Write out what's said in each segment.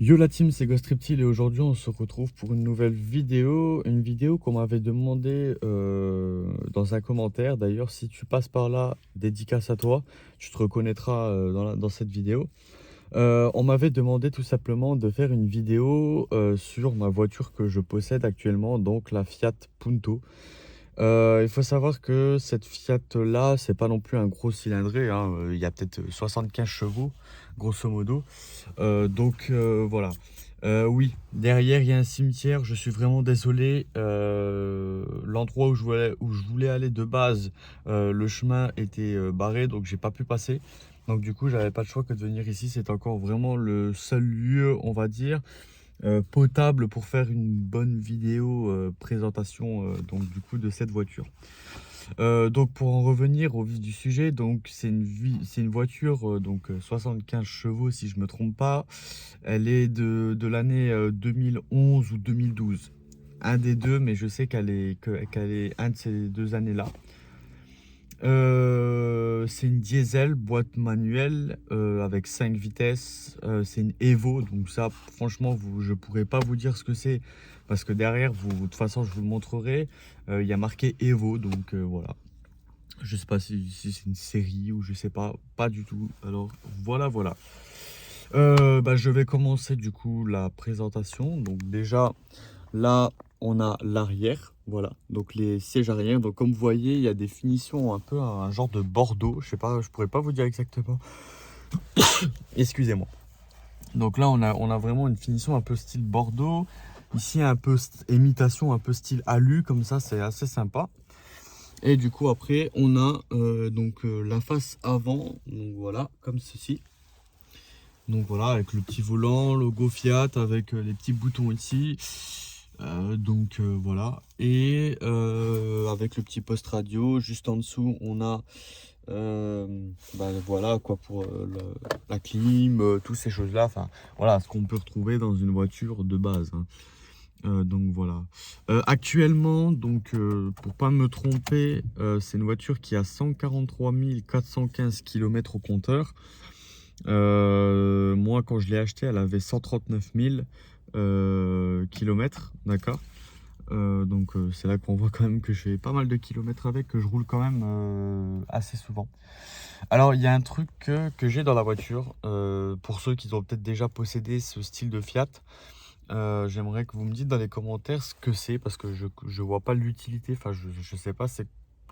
Yo la team, c'est Ghost Reptile et aujourd'hui on se retrouve pour une nouvelle vidéo. Une vidéo qu'on m'avait demandé dans un commentaire. D'ailleurs, si tu passes par là, dédicace à toi, tu te reconnaîtras dans cette vidéo. On m'avait demandé tout simplement de faire une vidéo sur ma voiture que je possède actuellement, donc la Fiat Punto. Il faut savoir que cette Fiat là, c'est pas non plus un gros cylindré, hein. Il y a peut-être 75 chevaux, grosso modo. Voilà. Oui, derrière il y a un cimetière. Je suis vraiment désolé. L'endroit où je voulais aller de base, le chemin était barré, donc j'ai pas pu passer. Donc du coup, j'avais pas le choix que de venir ici. C'est encore vraiment le seul lieu, on va dire, potable pour faire une bonne vidéo présentation donc du coup de cette voiture. Donc pour en revenir au vif du sujet, donc c'est une voiture 75 chevaux si je me trompe pas. Elle est de l'année 2011 ou 2012. Un des deux, mais je sais qu'elle est un de ces deux années-là. C'est une diesel, boîte manuelle avec 5 vitesses. C'est une Evo, donc ça, franchement, je pourrais pas vous dire ce que c'est parce que derrière, de toute façon, je vous le montrerai. Il y a marqué Evo, donc voilà. Je sais pas si c'est une série ou je sais pas, pas du tout. Alors voilà. Je vais commencer du coup la présentation. Donc déjà, là, on a l'arrière, voilà, donc les sièges arrière. Donc comme vous voyez, il y a des finitions un peu un genre de bordeaux. Je sais pas, je pourrais pas vous dire exactement. Excusez-moi. Donc là, on a vraiment une finition un peu style bordeaux. Ici, un peu imitation, un peu style alu, comme ça, c'est assez sympa. Et du coup, après, on a la face avant, donc voilà, comme ceci. Donc voilà, avec le petit volant, logo Fiat, avec les petits boutons ici. Voilà. Et avec le petit poste radio, juste en dessous, on a voilà quoi pour la clim, toutes ces choses-là. Enfin, voilà, ce qu'on peut retrouver dans une voiture de base, hein. Donc voilà. Actuellement, pour pas me tromper, c'est une voiture qui a 143 415 km au compteur. Moi, quand je l'ai acheté, elle avait 139 000 kilomètres, d'accord. C'est là qu'on voit quand même que je fais pas mal de kilomètres avec, que je roule quand même assez souvent. Alors, il y a un truc que j'ai dans la voiture, pour ceux qui ont peut-être déjà possédé ce style de Fiat. J'aimerais que vous me dites dans les commentaires ce que c'est, parce que je vois pas l'utilité, enfin je sais pas c'est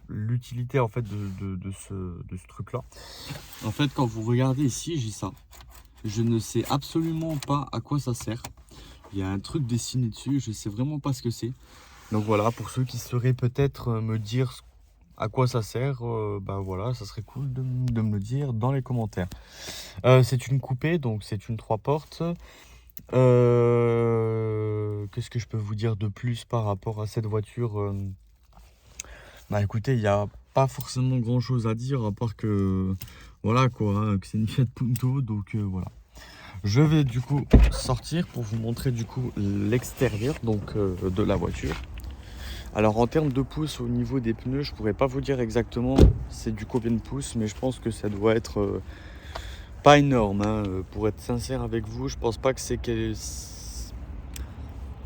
l'utilité en fait de ce truc là. En fait, quand vous regardez ici, j'ai ça. Je ne sais absolument pas à quoi ça sert. Il y a un truc dessiné dessus, je sais vraiment pas ce que c'est. Donc voilà, pour ceux qui sauraient peut-être me dire à quoi ça sert, voilà, ça serait cool de me le dire dans les commentaires. C'est une coupée, donc c'est une 3 portes. Qu'est-ce que je peux vous dire de plus par rapport à cette voiture? Bah écoutez, il n'y a pas forcément grand chose à dire à part que voilà quoi, hein, que c'est une Fiat Punto, donc voilà. Je vais du coup sortir pour vous montrer du coup l'extérieur de la voiture. Alors en termes de pouces au niveau des pneus, je pourrais pas vous dire exactement c'est du combien de pouces, mais je pense que ça doit être pas énorme, hein. Pour être sincère avec vous, je pense pas que c'est que...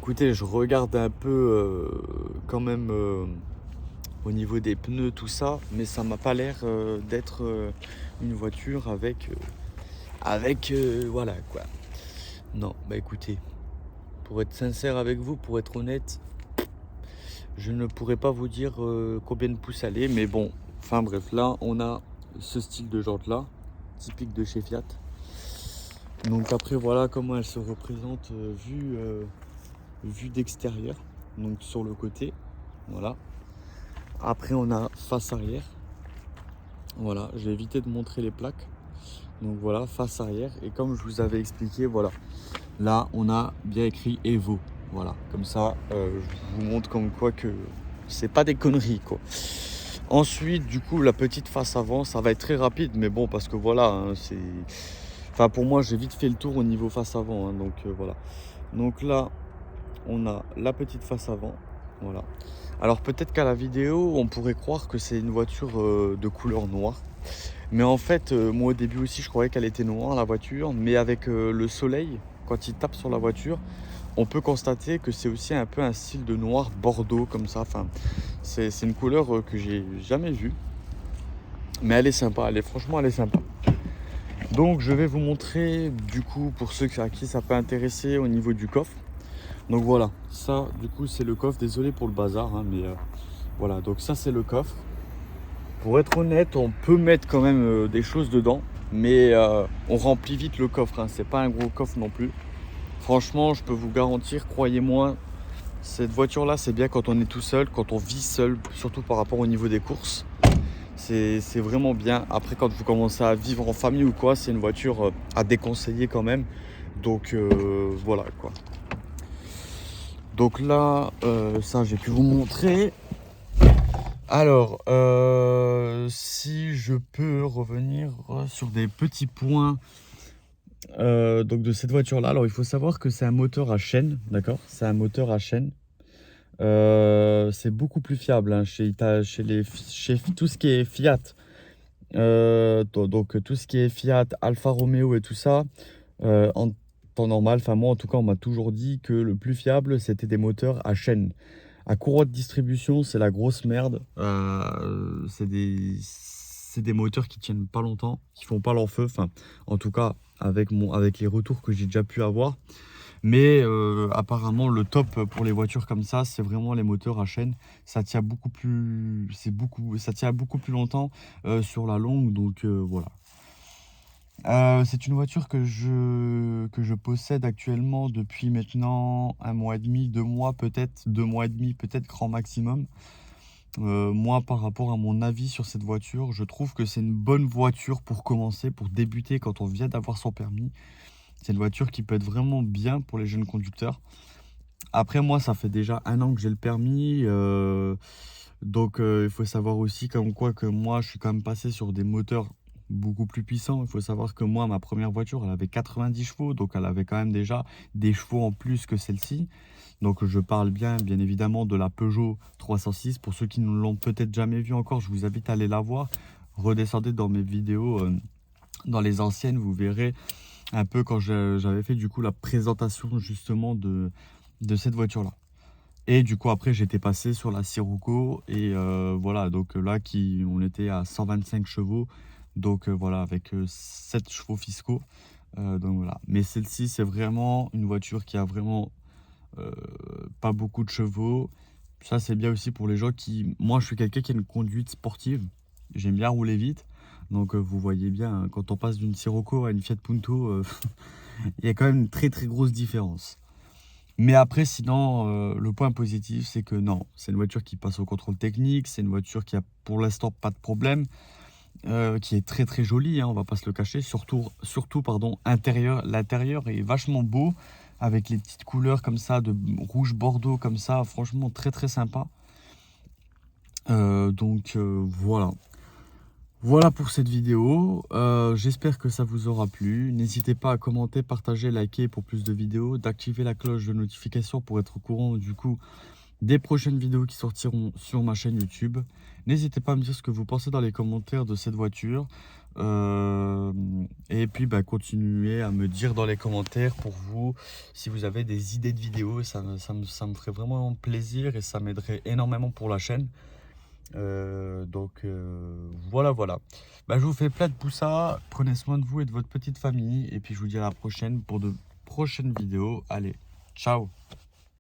Écoutez, je regarde un peu quand même au niveau des pneus, tout ça, mais ça m'a pas l'air d'être une voiture avec voilà quoi. Non, bah écoutez, pour être sincère avec vous, pour être honnête, je ne pourrais pas vous dire combien de pouces elle est, mais bon, enfin bref, là on a ce style de jante là, typique de chez Fiat. Donc après voilà comment elle se représente vue d'extérieur, donc sur le côté, voilà. Après on a face arrière, voilà, j'ai évité de montrer les plaques. Donc voilà, face arrière, et comme je vous avais expliqué, voilà, là on a bien écrit Evo, voilà, comme ça je vous montre comme quoi que c'est pas des conneries quoi. Ensuite du coup la petite face avant, ça va être très rapide, mais bon parce que voilà, hein, enfin pour moi j'ai vite fait le tour au niveau face avant, hein, voilà. Donc là on a la petite face avant, voilà. Alors peut-être qu'à la vidéo on pourrait croire que c'est une voiture de couleur noire, mais en fait moi au début aussi je croyais qu'elle était noire la voiture, mais avec le soleil, quand il tape sur la voiture, on peut constater que c'est aussi un peu un style de noir bordeaux comme ça. Enfin, c'est une couleur que j'ai jamais vue. Mais elle est sympa, franchement elle est sympa. Donc je vais vous montrer du coup pour ceux à qui ça peut intéresser au niveau du coffre. Donc voilà, ça du coup c'est le coffre, désolé pour le bazar hein, mais voilà, donc ça c'est le coffre. Pour être honnête, on peut mettre quand même des choses dedans, mais on remplit vite le coffre, hein. C'est pas un gros coffre non plus. Franchement, je peux vous garantir, croyez-moi, cette voiture là c'est bien quand on est tout seul, quand on vit seul, surtout par rapport au niveau des courses. C'est vraiment bien. Après, quand vous commencez à vivre en famille ou quoi, c'est une voiture à déconseiller quand même. Donc voilà quoi. Donc là, ça j'ai pu vous montrer. Alors, si je peux revenir sur des petits points donc de cette voiture-là. Alors, il faut savoir que c'est un moteur à chaîne, d'accord? C'est un moteur à chaîne. C'est beaucoup plus fiable hein, chez tout ce qui est Fiat. Donc tout ce qui est Fiat, Alfa Romeo et tout ça, en temps normal, enfin moi en tout cas on m'a toujours dit que le plus fiable c'était des moteurs à chaîne. À courroie de distribution c'est la grosse merde, c'est des moteurs qui tiennent pas longtemps, qui font pas leur feu, enfin en tout cas avec les retours que j'ai déjà pu avoir. Mais apparemment le top pour les voitures comme ça, c'est vraiment les moteurs à chaîne. Ça tient beaucoup plus, ça tient beaucoup plus longtemps sur la longue. Donc voilà. C'est une voiture que je possède actuellement depuis maintenant 1 mois et demi, 2 mois peut-être, 2 mois et demi peut-être grand maximum. Moi par rapport à mon avis sur cette voiture, je trouve que c'est une bonne voiture pour commencer, pour débuter quand on vient d'avoir son permis. C'est une voiture qui peut être vraiment bien pour les jeunes conducteurs. Après, moi, ça fait déjà 1 an que j'ai le permis. Donc, il faut savoir aussi comme quoi que moi, je suis quand même passé sur des moteurs beaucoup plus puissants. Il faut savoir que moi, ma première voiture, elle avait 90 chevaux. Donc, elle avait quand même déjà des chevaux en plus que celle-ci. Donc, je parle bien évidemment, de la Peugeot 306. Pour ceux qui ne l'ont peut-être jamais vue encore, je vous invite à aller la voir. Redescendez dans mes vidéos, dans les anciennes, vous verrez un peu quand j'avais fait du coup la présentation justement de cette voiture là. Et du coup après j'étais passé sur la Sirocco et voilà, donc là on était à 125 chevaux, donc voilà, avec 7 chevaux fiscaux, donc voilà. Mais celle-ci c'est vraiment une voiture qui a vraiment pas beaucoup de chevaux. Ça c'est bien aussi pour les gens qui, moi je suis quelqu'un qui a une conduite sportive, j'aime bien rouler vite. Donc vous voyez bien, hein, quand on passe d'une Sirocco à une Fiat Punto, il y a quand même une très très grosse différence. Mais après, sinon, le point positif, c'est que non, c'est une voiture qui passe au contrôle technique, c'est une voiture qui a pour l'instant pas de problème, qui est très très jolie, hein, on va pas se le cacher, surtout pardon, l'intérieur est vachement beau, avec les petites couleurs comme ça, de rouge bordeaux comme ça, franchement très très sympa. Donc voilà. Voilà pour cette vidéo, j'espère que ça vous aura plu. N'hésitez pas à commenter, partager, liker pour plus de vidéos, d'activer la cloche de notification pour être au courant du coup des prochaines vidéos qui sortiront sur ma chaîne YouTube. N'hésitez pas à me dire ce que vous pensez dans les commentaires de cette voiture. Et puis continuez à me dire dans les commentaires pour vous si vous avez des idées de vidéos. Ça me ferait vraiment plaisir et ça m'aiderait énormément pour la chaîne. Donc voilà. Je vous fais plein de poussas, prenez soin de vous et de votre petite famille et puis je vous dis à la prochaine pour de prochaines vidéos. Allez, ciao.